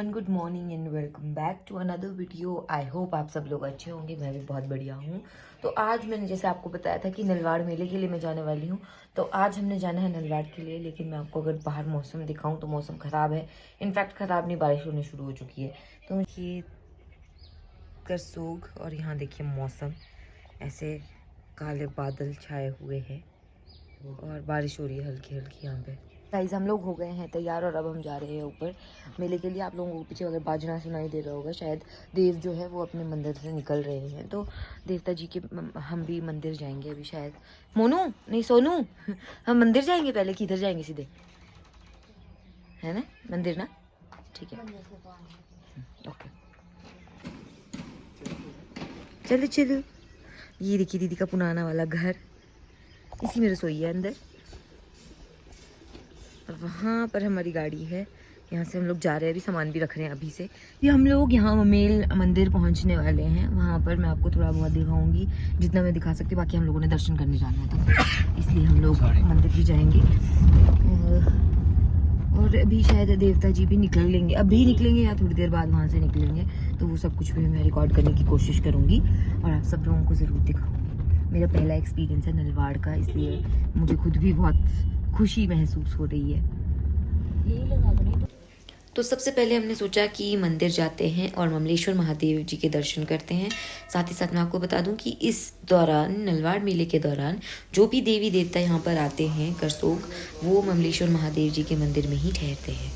Everyone, good morning and welcome back to another video. I hope आप सब लोग अच्छे होंगे। मैं भी बहुत बढ़िया हूँ। तो आज मैंने जैसे आपको बताया था कि नलवाड़ मेले के लिए मैं जाने वाली हूँ। तो आज हमने जाना है नलवाड़ के लिए, लेकिन मैं आपको अगर बाहर मौसम दिखाऊँ तो मौसम ख़राब है। इनफैक्ट ख़राब नहीं, बारिश होने शुरू हो चुकी है। तो ये करसोग और यहाँ देखिए मौसम ऐसे काले बादल छाए हुए हैं और बारिश हो रही है हल्की हल्की यहाँ पे। गाइस, हम लोग हो गए हैं तैयार और अब हम जा रहे हैं ऊपर मेले के लिए। आप लोगों को पीछे अगर बाजना सुनाई दे रहा होगा, शायद देव जो है वो अपने मंदिर से निकल रहे हैं। तो देवता जी के हम भी मंदिर जाएंगे अभी शायद। मोनू नहीं सोनू हम मंदिर जाएंगे पहले, किधर जाएंगे? सीधे है ना मंदिर ना? ठीक है, ओके चलो चलो। ये देखिए दीदी का पुराना वाला घर, इसी में रसोई है अंदर और वहाँ पर हमारी गाड़ी है। यहाँ से हम लोग जा रहे हैं, अभी सामान भी रख रहे हैं अभी से। ये हम लोग यहाँ मेल मंदिर पहुँचने वाले हैं। वहाँ पर मैं आपको थोड़ा बहुत दिखाऊंगी जितना मैं दिखा सकती हूँ। बाकी हम लोगों ने दर्शन करने जाना है तो इसलिए हम लोग मंदिर भी जाएंगे। और अभी शायद देवता जी भी निकल लेंगे, अभी निकलेंगे या थोड़ी देर बाद वहाँ से निकलेंगे। तो वो सब कुछ भी मैं रिकॉर्ड करने की कोशिश करूँगी और आप सब लोगों को ज़रूर दिखाऊँगी। मेरा पहला एक्सपीरियंस है नलवाड़ का, इसलिए मुझे खुद भी बहुत खुशी महसूस हो रही है। तो सबसे पहले हमने सोचा कि मंदिर जाते हैं और ममलेश्वर महादेव जी के दर्शन करते हैं। साथ ही साथ मैं आपको बता दूं कि इस दौरान नलवाड़ मेले के दौरान जो भी देवी देवता यहाँ पर आते हैं करसोग, वो ममलेश्वर महादेव जी के मंदिर में ही ठहरते हैं।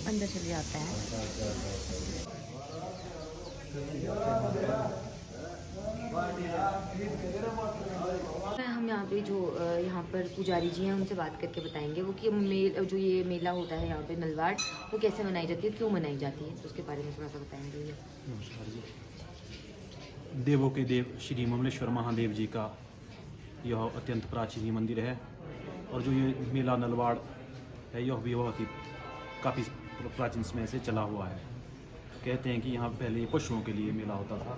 अंदर चले जाता है। हम यहाँ पे जो यहाँ पर पुजारी जी हैं उनसे बात करके बताएंगे वो कि जो ये मेला होता है यहाँ पे नलवाड़, वो कैसे मनाई जाती है, क्यों मनाई जाती है, तो उसके बारे में थोड़ा सा बताएंगे ये। नमस्कार जी। देवों के देव श्री ममलेश्वर महादेव जी का यह अत्यंत प्राचीन मंदिर है और जो ये मेला नलवाड़ है यह भी बहुत ही काफ़ी प्राचीन समय से चला हुआ है। कहते हैं कि यहाँ पहले पशुओं के लिए मेला होता था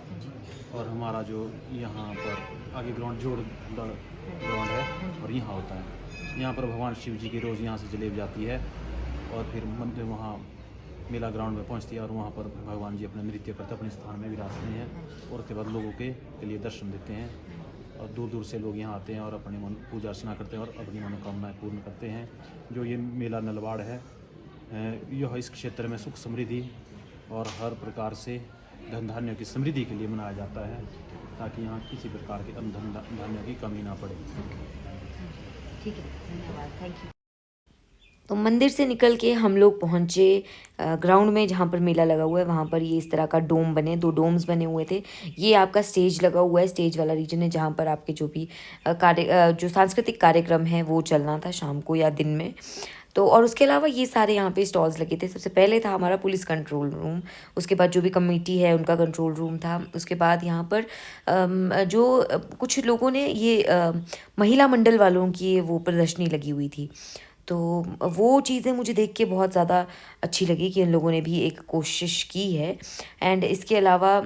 और हमारा जो यहाँ पर आगे ग्राउंड ग्राउंड है और यहाँ होता है। यहाँ पर भगवान शिव जी की रोज़ यहाँ से जलेब जाती है और फिर मंदिर वहाँ मेला ग्राउंड में पहुँचती है और वहाँ पर भगवान जी अपना नृत्य करते अपने स्थान में विराजते हैं और उसके बाद लोगों के लिए दर्शन देते हैं और दूर दूर से लोग यहाँ आते हैं और अपनी पूजा अर्चना करते हैं और अपनी मनोकामनाएं पूर्ण करते हैं। जो ये मेला नलवाड़ है यह इस क्षेत्र में सुख समृद्धि और हर प्रकार से धन धान्य की समृद्धि के लिए मनाया जाता है ताकि यहाँ किसी प्रकार के धन धान्य की कमी ना पड़े। ठीक है, धन्यवाद, थैंक यू। तो मंदिर से निकल के हम लोग पहुँचे ग्राउंड में जहाँ पर मेला लगा हुआ है। वहाँ पर ये इस तरह का डोम बने, 2 डोम्स बने हुए थे। ये आपका स्टेज लगा हुआ है, स्टेज वाला रीजन है जहाँ पर आपके जो भी जो सांस्कृतिक कार्यक्रम है वो चलना था शाम को या दिन में। तो और उसके अलावा ये सारे यहाँ पे स्टॉल्स लगे थे। सबसे पहले था हमारा पुलिस कंट्रोल रूम, उसके बाद जो भी कमेटी है उनका कंट्रोल रूम था। उसके बाद यहाँ पर जो कुछ लोगों ने ये महिला मंडल वालों की वो प्रदर्शनी लगी हुई थी। तो वो चीज़ें मुझे देख के बहुत ज़्यादा अच्छी लगी कि इन लोगों ने भी एक कोशिश की है। एंड इसके अलावा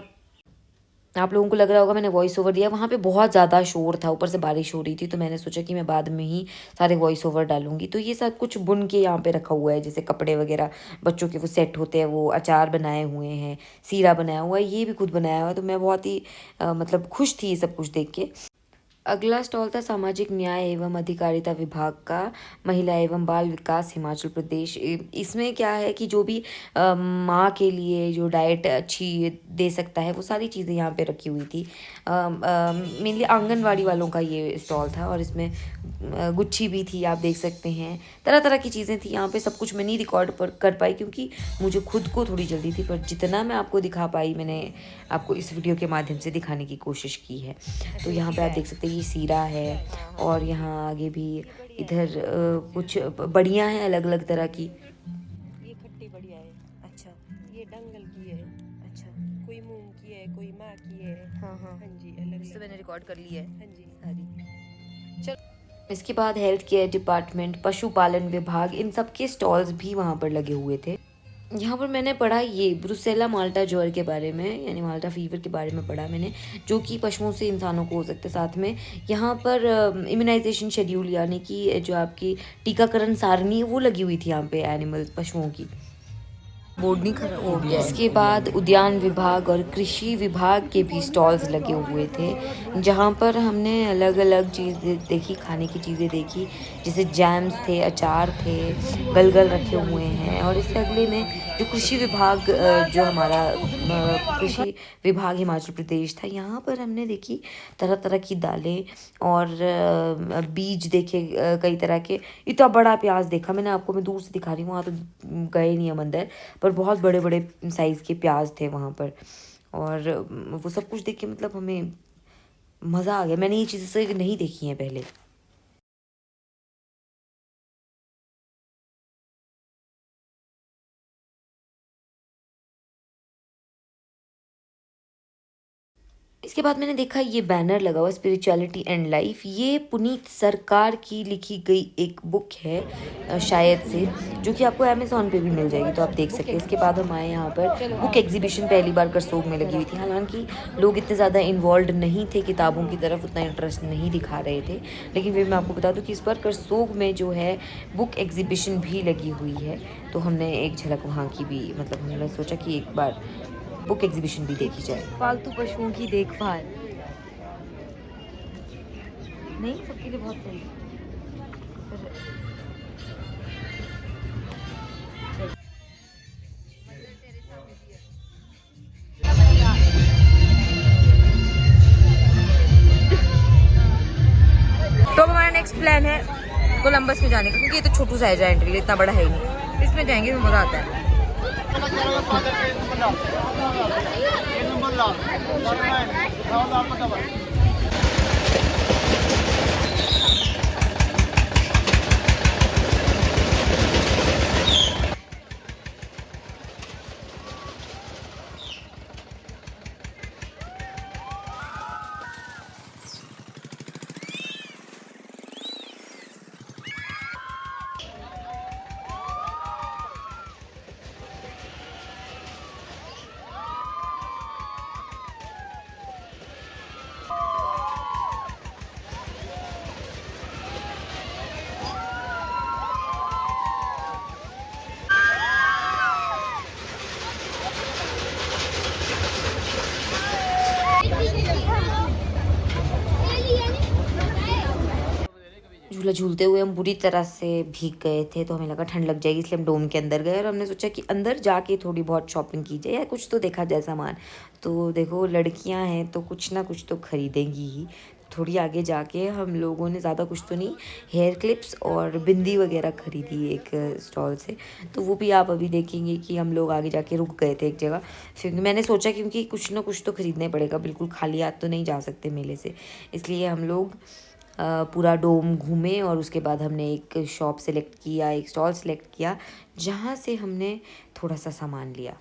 आप लोगों को लग रहा होगा मैंने वॉइस ओवर दिया, वहाँ पे बहुत ज़्यादा शोर था, ऊपर से बारिश हो रही थी, तो मैंने सोचा कि मैं बाद में ही सारे वॉइस ओवर डालूंगी। तो ये सब कुछ बुन के यहाँ पे रखा हुआ है, जैसे कपड़े वगैरह बच्चों के वो सेट होते हैं, वो अचार बनाए हुए हैं, सीरा बनाया हुआ है, ये भी खुद बनाया हुआ है। तो मैं बहुत ही मतलब खुश थी ये सब कुछ देख के। अगला स्टॉल था सामाजिक न्याय एवं अधिकारिता विभाग का, महिला एवं बाल विकास हिमाचल प्रदेश। इसमें क्या है कि जो भी माँ के लिए जो डाइट अच्छी दे सकता है वो सारी चीज़ें यहाँ पे रखी हुई थी। मेनली आंगनवाड़ी वालों का ये स्टॉल था और इसमें गुच्छी भी थी, आप देख सकते हैं, तरह तरह की चीज़ें थी यहाँ पे। सब कुछ मैं नहीं रिकॉर्ड कर पाई क्योंकि मुझे खुद को थोड़ी जल्दी थी, पर जितना मैं आपको दिखा पाई मैंने आपको इस वीडियो के माध्यम से दिखाने की कोशिश की है। तो यहाँ पे आप देख सकते हैं ये सीरा है और यहाँ आगे भी इधर कुछ बढ़िया है अलग अलग तरह की। ये खट्टी बढ़िया है। अच्छा ये डंगल की है। अच्छा, कोई मूंग की है, कोई माँ की है। हाँ हाँ हाँ जी, अलग इससे अलग। मैंने रिकॉर्ड कर ली है हाँ जी। सारी। चल, इसके बाद हेल्थ केयर डिपार्टमेंट, पशुपालन विभाग, इन सब के स्टॉल्स भी वहाँ पर लगे हुए थे। यहाँ पर मैंने पढ़ा ये ब्रुसेला माल्टा ज्वर के बारे में, यानी माल्टा फीवर के बारे में पढ़ा मैंने, जो कि पशुओं से इंसानों को हो सकता है। साथ में यहाँ पर इम्यूनाइजेशन शेड्यूल, यानी कि जो आपकी टीकाकरण सारणी है वो लगी हुई थी यहाँ पे एनिमल पशुओं की। बोर्ड नहीं खराब हो गया। इसके बाद उद्यान विभाग और कृषि विभाग के भी स्टॉल्स लगे हुए थे, जहाँ पर हमने अलग अलग चीज़ें देखी, खाने की चीज़ें देखी, जैसे जैम्स थे, अचार थे, गलगल रखे हुए हैं। और इससे अगले में जो कृषि विभाग, जो हमारा कृषि विभाग हिमाचल प्रदेश था, यहाँ पर हमने देखी तरह तरह की दालें और बीज देखे कई तरह के। इतना बड़ा प्याज देखा मैंने, आपको मैं दूर से दिखा रही हूँ, वहाँ तो गए नहीं हम अंदर, पर बहुत बड़े बड़े साइज़ के प्याज थे वहाँ पर। और वो सब कुछ देख के मतलब हमें मज़ा आ गया। मैंने ये चीज़ें नहीं देखी हैं पहले। इसके बाद मैंने देखा ये बैनर लगा हुआ स्पिरिचुअलिटी एंड लाइफ। ये पुनीत सरकार की लिखी गई एक बुक है शायद से, जो कि आपको अमेज़ॉन पे भी मिल जाएगी, तो आप देख सकते हैं। इसके बाद हम आए यहाँ पर बुक एग्जीबिशन, पहली बार करसोग में लगी हुई थी। हालांकि लोग इतने ज़्यादा इन्वॉल्व नहीं थे किताबों की तरफ, उतना इंटरेस्ट नहीं दिखा रहे थे, लेकिन फिर मैं आपको बता दूँ कि इस बार करसोग में जो है बुक एग्जीबिशन भी लगी हुई है। तो हमने एक झलक वहाँ की भी, मतलब हमने सोचा कि एक बार बुक एग्जीबिशन भी देखी जाए। पालतू पशुओं की देखभाल नहीं सबके लिए बहुत सही है। तो हमारा नेक्स्ट प्लान है कोलंबस में जाने का, क्योंकि ये तो छोटू सा है, एंट्री इतना बड़ा है ही नहीं, इसमें जाएंगे तो मज़ा आता है। झूला झूलते हुए हम बुरी तरह से भीग गए थे, तो हमें लगा ठंड लग जाएगी, इसलिए हम डोम के अंदर गए और हमने सोचा कि अंदर जाके थोड़ी बहुत शॉपिंग की जाए या कुछ तो देखा जाए सामान। तो देखो लड़कियां हैं तो कुछ ना कुछ तो खरीदेंगी ही। थोड़ी आगे जाके हम लोगों ने ज़्यादा कुछ तो नहीं, हेयर क्लिप्स और बिंदी वगैरह खरीदी एक स्टॉल से। तो वो भी आप अभी देखेंगे कि हम लोग आगे जाके रुक गए थे एक जगह, फिर मैंने सोचा क्योंकि कुछ ना कुछ तो खरीदना ही पड़ेगा, बिल्कुल खाली हाथ तो नहीं जा सकते मेले से, इसलिए हम लोग पूरा डोम घूमे। और उसके बाद हमने एक शॉप सेलेक्ट किया, एक स्टॉल सेलेक्ट किया, जहाँ से हमने थोड़ा सा सामान लिया।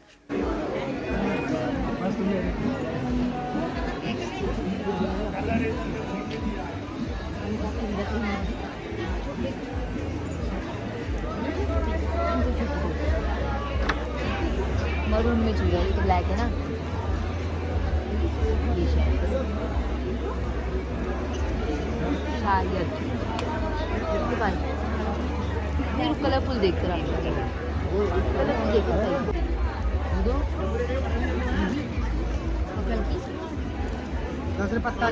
मरून में चूड़ा, ये तो ब्लैक है ना, ये शायद कलरफुल देख रहा कलरफुल देख पत्ता।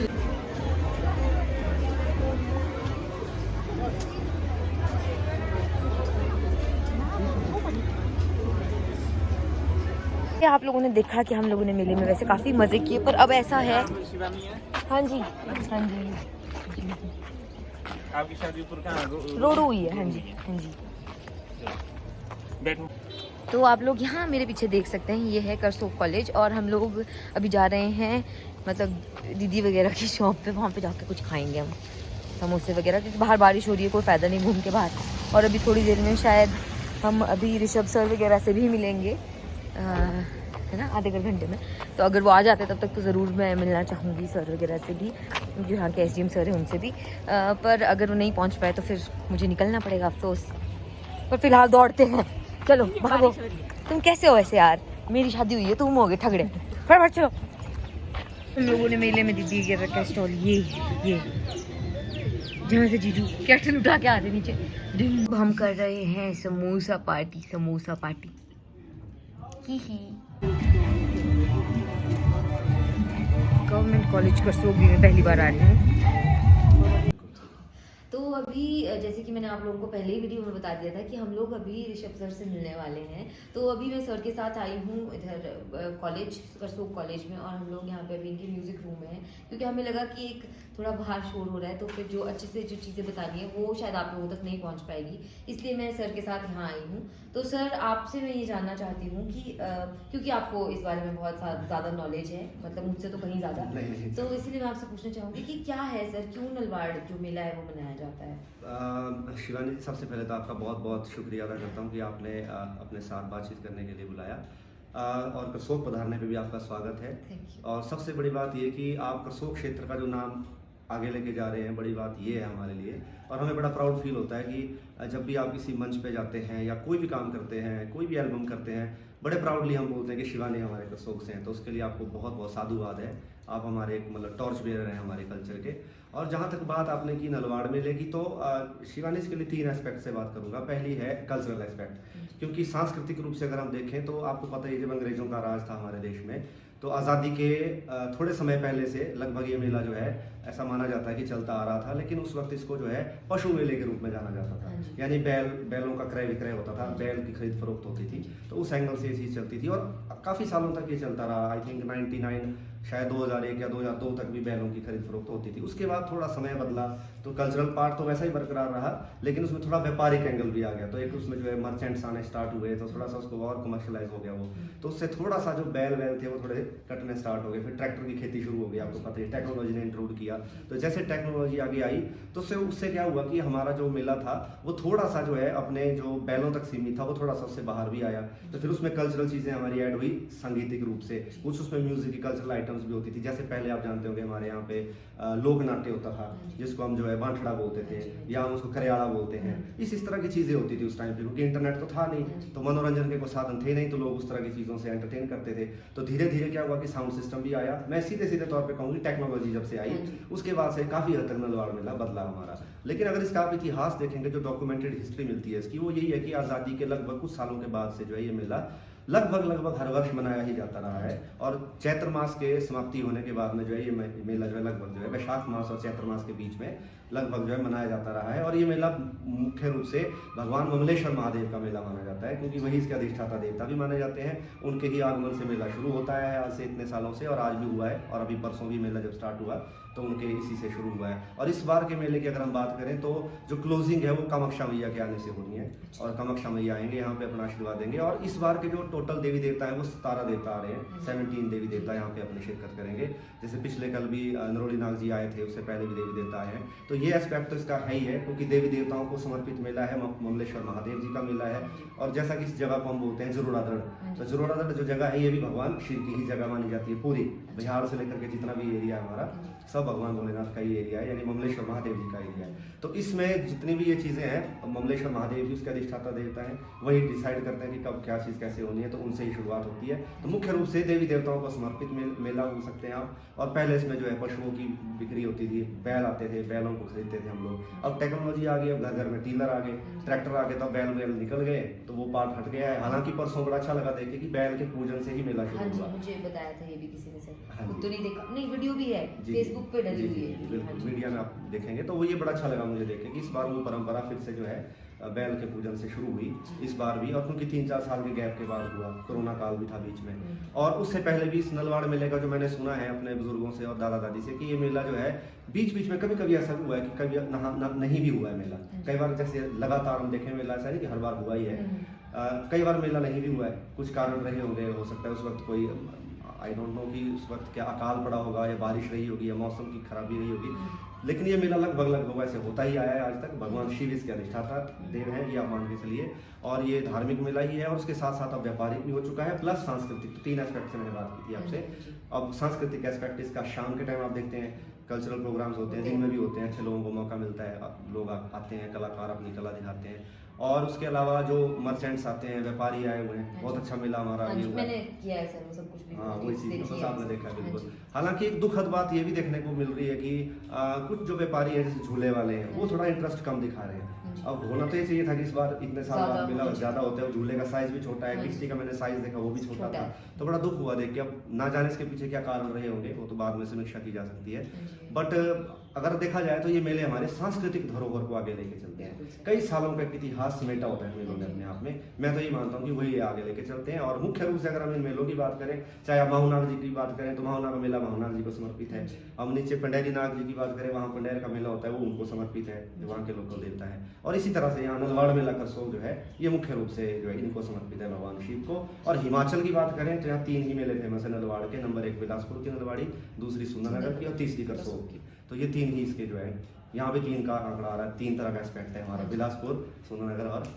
आप लोगों ने देखा कि हम लोगों ने मेले में वैसे काफ़ी मज़े किए, पर अब ऐसा है। हाँ जी हाँ जी, आपकी शादी ऊपर कहाँ रोड हुई है। हाँ जी हाँ जी, बैठो। तो आप लोग यहाँ मेरे पीछे देख सकते हैं, ये है करसोग कॉलेज। और हम लोग अभी जा रहे हैं मतलब दीदी वगैरह की शॉप पे, वहाँ पे जाके कुछ खाएंगे हम, समोसे वगैरह, क्योंकि बाहर बारिश हो रही है, कोई फ़ायदा नहीं घूम के बाहर। और अभी थोड़ी देर में शायद हम अभी ऋषभ सर वगैरह से भी मिलेंगे, है ना, आधे घंटे में। तो अगर वो आ जाते तब तक तो ज़रूर मैं मिलना चाहूँगी सर वगैरह से भी, जो यहाँ के SDM सर हैं उनसे भी। पर अगर वो नहीं पहुँच पाए तो फिर मुझे निकलना पड़ेगा, अफसोस। पर फिलहाल दौड़ते हैं, चलो भागो। तुम कैसे हो वैसे यार? मेरी शादी हुई है, तुम हो गए ठगड़े। फटाफट चलो। उन लोगों ने मेले में दीदी के रखा स्टॉल, ये जहाँ से जीजू कैटल उठा के आ रहे नीचे। अब हम कर रहे हैं समोसा पार्टी, समोसा पार्टी। ही गवर्नमेंट कॉलेज करसोगी में पहली बार आ रही हूँ। तो अभी जैसे कि मैंने आप लोगों को पहले ही वीडियो में बता दिया था कि हम लोग अभी ऋषभ सर से मिलने वाले हैं। तो अभी मैं सर के साथ आई हूँ इधर कॉलेज, करसोग कॉलेज में, और हम लोग यहाँ पे अभी इनके म्यूजिक रूम में हैं, क्योंकि हमें लगा कि एक थोड़ा बाहर शोर हो रहा है, तो फिर जो अच्छे से जो चीज़ें बतानी है वो शायद आप लोगों तक नहीं पहुँच पाएगी, इसलिए मैं सर के साथ यहाँ आई हूँ। तो सर, आपसे मैं ये जानना चाहती हूँ कि क्योंकि आपको इस बारे में बहुत ज़्यादा नॉलेज है, मतलब मुझसे तो कहीं ज़्यादा, तो इसलिए मैं आपसे पूछना चाहूँगी कि क्या है सर, क्यों नलवाड़ जो मेला है वो मनाया जाता है? शिवानी जी, सबसे पहले तो आपका बहुत बहुत शुक्रिया अदा करता हूँ कि आपने अपने साथ बातचीत करने के लिए बुलाया, और करसोग पधारने पे भी आपका स्वागत है। Thank you. और सबसे बड़ी बात ये कि आप करसोग क्षेत्र का जो नाम आगे लेके जा रहे हैं, बड़ी बात ये है हमारे लिए, और हमें बड़ा प्राउड फील होता है कि जब भी आप किसी मंच पे जाते हैं या कोई भी काम करते हैं, कोई भी एल्बम करते हैं, बड़े प्राउडली हम बोलते हैं कि शिवानी हमारे करसोग से हैं। तो उसके लिए आपको बहुत बहुत साधुवाद है। आप हमारे एक मतलब टॉर्च बेयर हैं हमारे कल्चर के। और जहाँ तक बात आपने की नलवाड़ मेले की, तो शिवानी इसके लिए 3 एस्पेक्ट से बात करूँगा। पहली है कल्चरल एस्पेक्ट, क्योंकि सांस्कृतिक रूप से अगर हम देखें तो आपको पता ही है, जब अंग्रेजों का राज था हमारे देश में, तो आज़ादी के थोड़े समय पहले से लगभग ये मेला जो है ऐसा माना जाता है कि चलता आ रहा था, लेकिन उस वक्त इसको जो है पशु मेले के रूप में जाना जाता था। यानी बैलों का क्रय विक्रय होता था, बैल की खरीद फरोख्त होती थी, तो उस एंगल से ये चीज़ चलती थी और काफ़ी सालों तक ये चलता रहा। आई थिंक 99 शायद 2001 या 2002 तक भी बैलों की खरीद फरोख्त होती थी। उसके बाद थोड़ा समय बदला, तो कल्चरल पार्ट तो वैसा ही बरकरार रहा, लेकिन उसमें थोड़ा व्यापारिक एंगल भी आ गया। तो एक उसमें जो है मर्चेंट्स आने स्टार्ट हुए, तो थोड़ा सा उसको और कमर्शलाइज हो गया वो, तो उससे थोड़ा सा जो बैल थे वो थोड़े कटने स्टार्ट हो गए। फिर ट्रैक्टर की खेती शुरू हो गई, आपको पता है टेक्नोलॉजी ने इंक्लूड किया। तो जैसे टेक्नोलॉजी आगे आई, तो उससे क्या हुआ कि हमारा जो मेला था वो थोड़ा सा जो है अपने जो बैलों तक सीमित था, वो थोड़ा सा उससे बाहर भी आया। तो फिर उसमें कल्चरल चीज़ें हमारी ऐड हुई सांगीतिक रूप से, कुछ उसमें म्यूजिक की कल्चरल आइटम्स भी होती थी। जैसे पहले आप जानते होंगे हमारे यहाँ पे लोक नाट्य होता था, जिसको हम जो है बांठड़ा बोलते थे, या हम उसको करियाड़ा बोलते हैं। इस तरह की चीज़ें होती थी उस टाइम पे, क्योंकि इंटरनेट तो था नहीं, तो मनोरंजन के कोई साधन थे नहीं, तो लोग उस तरह की चीज़ों से एंटरटेन करते थे। तो धीरे धीरे क्या हुआ कि साउंड सिस्टम भी आया। मैं सीधे सीधे तौर पे कहूँगी टेक्नोलॉजी जब से आई, उसके बाद से काफ़ी हद तक नलवाड़ मेला बदला हमारा। लेकिन अगर इसका आप इतिहास देखेंगे, जो डॉक्यूमेंटेड हिस्ट्री मिलती है इसकी, वो यही है कि आज़ादी के लगभग कुछ सालों के बाद से जो है ये मेला लगभग हर वर्ष मनाया ही जाता रहा है। और चैत्र मास के समाप्ति होने के बाद में जो है ये मेला जो है लगभग जो है वैशाख मास और चैत्र मास के बीच में लगभग जो है मनाया जाता रहा है। और ये मेला मुख्य रूप से भगवान ममलेश्वर महादेव का मेला माना जाता है, क्योंकि वही इसके अधिष्ठाता देवता भी माने जाते हैं। उनके ही आगमन से मेला शुरू होता है आज से इतने सालों से, और आज भी हुआ है। और अभी परसों भी मेला जब स्टार्ट हुआ तो उनके इसी से शुरू हुआ है। और इस बार के मेले की अगर हम बात करें, तो जो क्लोजिंग है वो कामाख्या मैया के आने से होनी है, और कामाख्या मैया आएंगे यहाँ पे अपना आशीर्वाद देंगे। और इस बार के जो टोटल देवी देवता है वो 17 देवता आ रहे हैं, 17 देवी देवता यहाँ पे अपनी शिरकत करेंगे। जैसे पिछले कल भी नरोली नाग जी आए थे, उससे पहले भी देवी देवता आए हैं। तो ये एस्पेक्ट तो इसका है ही है, क्योंकि देवी देवताओं को समर्पित मेला है, ममलेश्वर महादेव जी का मेला है। और जैसा कि इस जगह को हम बोलते हैं जरोड़ादड़, तो जरोड़ादड़ जो जगह है ये भी भगवान शिव की ही जगह मानी जाती है। पूरी बिहार से लेकर के जितना भी एरिया है हमारा, सब भगवान भोलेनाथ का ही एरिया है, यानी ममलेश्वर महादेव जी का एरिया है। तो इसमें जितनी भी ये चीज़ें हैं, ममलेश्वर महादेव जी उसके अधिष्ठाता देवता हैं, वही डिसाइड करते हैं कि कब क्या चीज़ कैसे होनी है, तो उनसे ही शुरुआत होती है। तो मुख्य रूप से देवी देवताओं को समर्पित मेला बोल सकते हैं आप। और पहले इसमें जो है पशुओं की बिक्री होती थी, बैल आते थे, बैलों को खरीदते थे हम लोग। अब टेक्नोलॉजी आ गई, अब घर घर में टीलर आ गए, ट्रैक्टर आ गए, तो बैल निकल गए, तो वो पार्ट हट गया है। हालांकि परसों बड़ा अच्छा लगा देखे कि बैल के पूजन से ही मेला शुरू हुआ। मुझे बताया था ये भी किसी ने सर, हाँ जी। तो नहीं देखा, नहीं वीडियो भी है फेसबुक पे डली हुई है। बिल्कुल, मीडिया में आप देखेंगे तो वो ये बड़ा अच्छा लगा मुझे देखे कि इस बार वो परंपरा फिर से जो है बैल के पूजन से शुरू हुई इस बार भी। और क्योंकि 3-4 साल के गैप के बाद हुआ, कोरोना काल भी था बीच में, और उससे पहले भी इस नलवाड़ मेले का जो मैंने सुना है अपने बुजुर्गों से और दादा दादी से, कि ये मेला जो है बीच बीच में कभी कभी ऐसा हुआ है कि कभी नहीं भी हुआ है मेला। कई बार जैसे लगातार हम देखें मेला, ऐसा नहीं कि हर बार हुआ ही है, कई बार मेला नहीं भी हुआ है, कुछ कारण रहे होंगे। हो सकता है उस वक्त कोई आई डोंट नो कि उस वक्त क्या अकाल पड़ा होगा, या बारिश रही होगी, या मौसम की खराबी रही होगी, लेकिन ये मेला लगभग ऐसे होता ही आया है आज तक। भगवान शिव इसके अधिष्ठाता देव हैं, ये आप मान के चलिए। और ये धार्मिक मेला ही है, और उसके साथ साथ अब व्यापारिक भी हो चुका है, प्लस सांस्कृतिक। तो 3 एस्पेक्ट से मैंने बात की थी आपसे। अब सांस्कृतिक एस्पेक्ट इसका, शाम के टाइम आप देखते हैं कल्चरल प्रोग्राम्स होते हैं, दिन में भी होते हैं, अच्छे लोगों को मौका मिलता है, लोग आते हैं, कलाकार अपनी कला दिखाते हैं। और उसके अलावा जो मर्चेंट्स आते हैं, व्यापारी आए हुए हैं, बहुत अच्छा मेला हमारा ये हुआ। मैंने किया है सर वो सब कुछ भी। हाँ वही चीज़ देखिए बस आपने देखा हाँ बिल्कुल। जी। हालांकि एक दुखद बात ये भी देखने को मिल रही है कि कुछ जो व्यापारी हैं जैसे झूले वाले हैं वो थोड़ा इंटरेस्ट कम दिखा रहे हैं। अब होना तो ये चाहिए था कि इस बार इतने साल बाद ज़्यादा मेला होना ज़्यादा होता है, झूले का साइज भी छोटा है, हाँ जी। किश्ती का मैंने साइज देखा वो भी छोटा छोटा था, है। तो बड़ा दुख हुआ देख के। अब ना जाने इसके पीछे क्या कारण रहे होंगे वो तो बाद में समीक्षा की जा सकती है, हाँ जी। बट अगर देखा जाए तो ये मेले हमारे सांस्कृतिक धरोहर को आगे लेके चलते हैं। कई सालों का एक इतिहास समेटा होता है मेलों ने अपने आप में। मैं तो ये मानता हूँ कि वही आगे लेके चलते हैं। और मुख्य रूप से अगर हम इन मेलों की बात करें, चाहे आप माहूनाग जी की बात करें तो माहूनाग का मेला माहूनाग जी को समर्पित है। हम नीचे पंडेरी नाग जी की बात करें, वहाँ पंडेर का मेला होता है वो उनको समर्पित है, जो वहाँ के लोग को देवता है। और इसी तरह से यहाँ नलवाड़ मेला करसोग जो है ये मुख्य रूप से जो है इनको समर्पित है भगवान शिव को। और हिमाचल की बात करें तो यहाँ 3 ही मेले फेमस है नलवाड़ के। नंबर 1 बिलासपुर की नलवाड़ी, दूसरी सुंदरनगर की और तीसरी करसोग की। तो ये 3 ही इसके जो है यहाँ पे 3 का आंकड़ा आ रहा है। 3 तरह का एस्पेक्ट है हमारा, बिलासपुर, सुंदरनगर और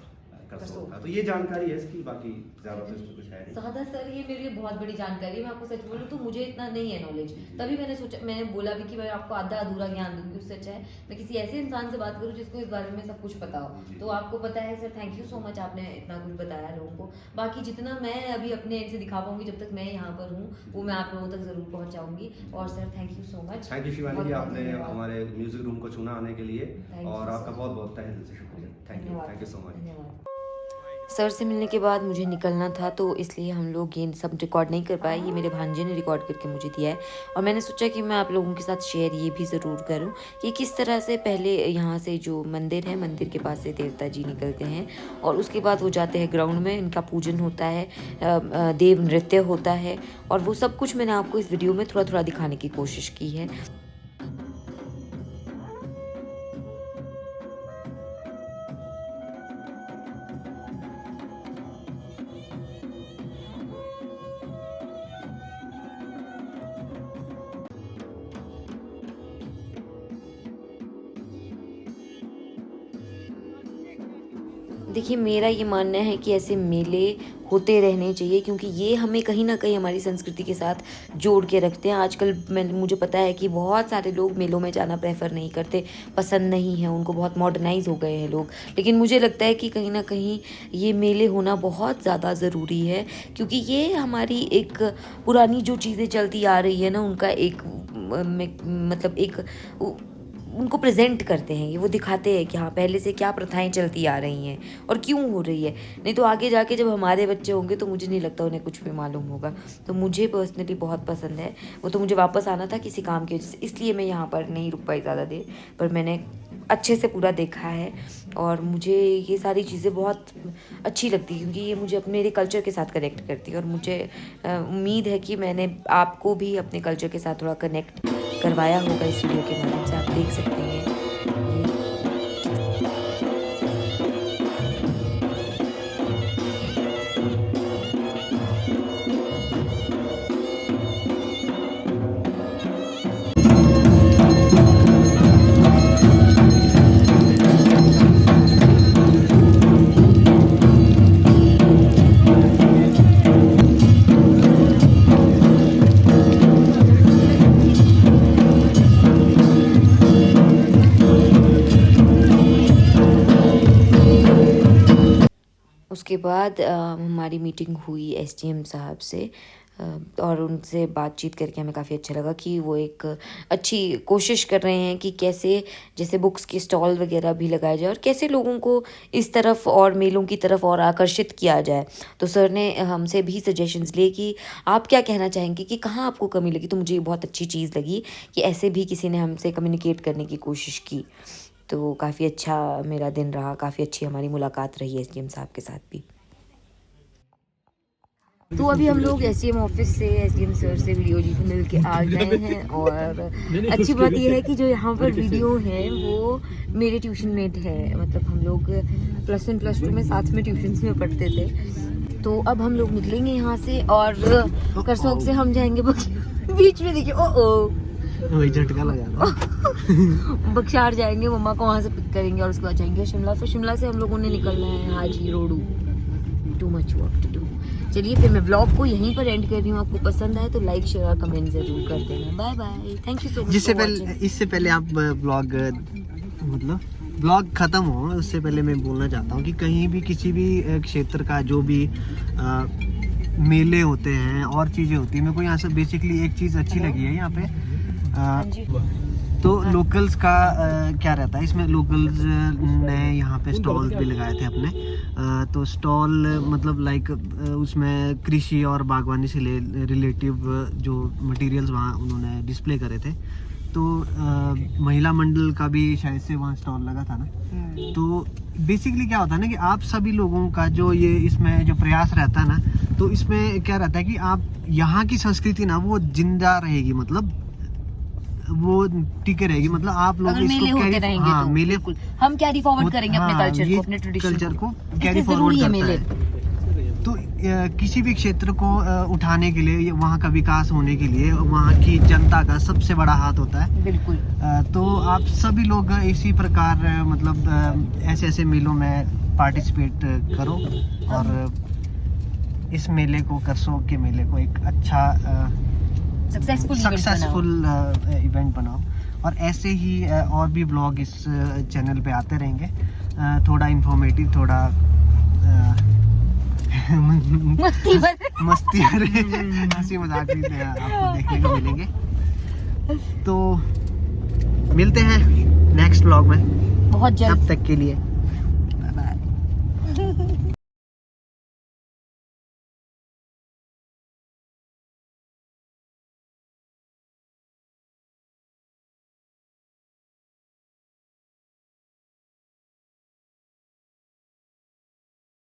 करसोग का। तो ये जानकारी है इसकी, बाकी ज्यादा तो इसमें कुछ है नहीं। सादा सर ये मेरे लिए बहुत बड़ी जानकारी है। मैं आपको सच बोलूं तो मुझे इतना नहीं है नॉलेज, तभी मैंने सोचा, मैंने बोला भी कि मैं आपको आधा अधूरा ज्ञान दूंगी, उससे अच्छा है मैं किसी ऐसे इंसान से बात करूं जिसको इस बारे में सब कुछ पता हो। तो आपको पता है sir, thank you so much, आपने इतना कुछ बताया लोगों को। बाकी जितना मैं अभी अपने एंड से दिखा पाऊंगी जब तक मैं यहाँ पर हूँ वो मैं आप लोगों तक जरूर पहुँचाऊंगी। और sir thank you so much. Thank you Shivani ji, आपने हमारे म्यूजिक रूम को चुना आने के लिए, Thank you, और आपका sir. बहुत बहुत तहे दिल से शुक्रिया। Thank you so much. धन्यवाद। सर से मिलने के बाद मुझे निकलना था तो इसलिए हम लोग ये सब रिकॉर्ड नहीं कर पाए। ये मेरे भांजे ने रिकॉर्ड करके मुझे दिया है और मैंने सोचा कि मैं आप लोगों के साथ शेयर ये भी ज़रूर करूं कि किस तरह से पहले यहाँ से जो मंदिर है, मंदिर के पास से देवता जी निकलते हैं और उसके बाद वो जाते हैं ग्राउंड में, इनका पूजन होता है, देव नृत्य होता है और वो सब कुछ मैंने आपको इस वीडियो में थोड़ा थोड़ा दिखाने की कोशिश की है। देखिए मेरा ये मानना है कि ऐसे मेले होते रहने चाहिए क्योंकि ये हमें कहीं ना कहीं हमारी संस्कृति के साथ जोड़ के रखते हैं। आजकल मुझे पता है कि बहुत सारे लोग मेलों में जाना प्रेफर नहीं करते, पसंद नहीं है उनको, बहुत मॉडर्नाइज हो गए हैं लोग। लेकिन मुझे लगता है कि कहीं ना कहीं ये मेले होना बहुत ज़्यादा ज़रूरी है क्योंकि ये हमारी एक पुरानी जो चीज़ें चलती आ रही है ना उनका एक मतलब एक उनको प्रेजेंट करते हैं, ये वो दिखाते हैं कि हाँ पहले से क्या प्रथाएं चलती आ रही हैं और क्यों हो रही है। नहीं तो आगे जाके जब हमारे बच्चे होंगे तो मुझे नहीं लगता उन्हें कुछ भी मालूम होगा। तो मुझे पर्सनली बहुत पसंद है। वो तो मुझे वापस आना था किसी काम की वजह से, इसलिए मैं यहाँ पर नहीं रुक पाई ज़्यादा देर, पर मैंने अच्छे से पूरा देखा है और मुझे ये सारी चीज़ें बहुत अच्छी लगती क्योंकि ये मुझे अपने मेरे कल्चर के साथ कनेक्ट करती है और मुझे उम्मीद है कि मैंने आपको भी अपने कल्चर के साथ थोड़ा कनेक्ट करवाया होगा इस वीडियो के माध्यम से। आप देख सकते हैं उसके बाद हमारी मीटिंग हुई एसडीएम साहब से और उनसे बातचीत करके हमें काफ़ी अच्छा लगा कि वो एक अच्छी कोशिश कर रहे हैं कि कैसे जैसे बुक्स के स्टॉल वगैरह भी लगाए जाए और कैसे लोगों को इस तरफ और मेलों की तरफ और आकर्षित किया जाए। तो सर ने हमसे भी सजेशंस लिए कि आप क्या कहना चाहेंगे कि कहाँ आपको कमी लगी। तो मुझे ये बहुत अच्छी चीज़ लगी कि ऐसे भी किसी ने हमसे कम्युनिकेट करने की कोशिश की। तो काफ़ी अच्छा मेरा दिन रहा, काफ़ी अच्छी हमारी मुलाकात रही एसडीएम साहब के साथ भी। तो अभी हम लोग एसडीएम ऑफिस से एसडीएम सर से वीडियो जी से मिल के आ गए हैं और अच्छी बात यह है कि जो यहाँ पर वीडियो है वो मेरे ट्यूशन मेट है, मतलब हम लोग +1 +2 में साथ में ट्यूशन में पढ़ते थे। तो अब हम लोग निकलेंगे यहाँ से और करसोग से हम जाएंगे बीच में, देखिए वही झटका लगा बख्शार जाएंगे, मम्मा को वहाँ से पिक करेंगे और उसके बाद जाएंगे शिमला। फिर शिमला से हम लोगों ने निकलना है हाजी रोडू। Too much work to do. चलिए फिर मैं व्लॉग को यहीं पर एंड कर रही हूँ। आपको पसंद आए तो लाइक शेयर और कमेंट जरूर कर देना। Bye bye, thank you so much. इससे पहले आप व्लॉग मतलब ब्लॉग ख़त्म हो उससे पहले मैं बोलना चाहता हूँ कि कहीं भी किसी भी क्षेत्र का जो भी मेले होते हैं और चीज़ें होती हैं, मेरे को यहाँ से बेसिकली एक चीज़ अच्छी लगी है यहाँ पे तो लोकल्स का क्या रहता है इसमें, लोकल्स ने यहाँ पे स्टॉल भी लगाए थे अपने, तो स्टॉल मतलब लाइक उसमें कृषि और बागवानी से रिलेटिव जो मटेरियल्स वहाँ उन्होंने डिस्प्ले करे थे। तो महिला मंडल का भी शायद से वहाँ स्टॉल लगा था ना। तो बेसिकली क्या होता है ना कि आप सभी लोगों का जो ये इसमें जो प्रयास रहता है ना, तो इसमें क्या रहता है कि आप यहाँ की संस्कृति ना वो जिंदा रहेगी, मतलब वो टिके रहेगी, मतलब आप लोग अगर मेले होते रहेंगे हाँ, तो मेले हम कैरी फॉरवर्ड करेंगे अपने हाँ, कल्चर ये को, अपने ट्रेडिशन कल्चर को इसलिए कैरी जरूरी फॉरवर्ड है करता मेले। है। तो किसी भी क्षेत्र को उठाने के लिए, वहाँ का विकास होने के लिए वहाँ की जनता का सबसे बड़ा हाथ होता है। बिल्कुल। तो आप सभी लोग इसी प्रकार मतलब ऐसे ऐसे मेलों में पार्टिसिपेट करो और इस मेले को, करसोग के मेले को एक अच्छा सक्सेसफुल इवेंट बनाओ। और ऐसे ही और भी ब्लॉग इस चैनल पे आते रहेंगे, थोड़ा इंफॉर्मेटिव, थोड़ा मस्ती हंसी मजाक भी आपको देखने को मिलेंगे। तो मिलते हैं नेक्स्ट ब्लॉग में, बहुत जल्द। तब तक के लिए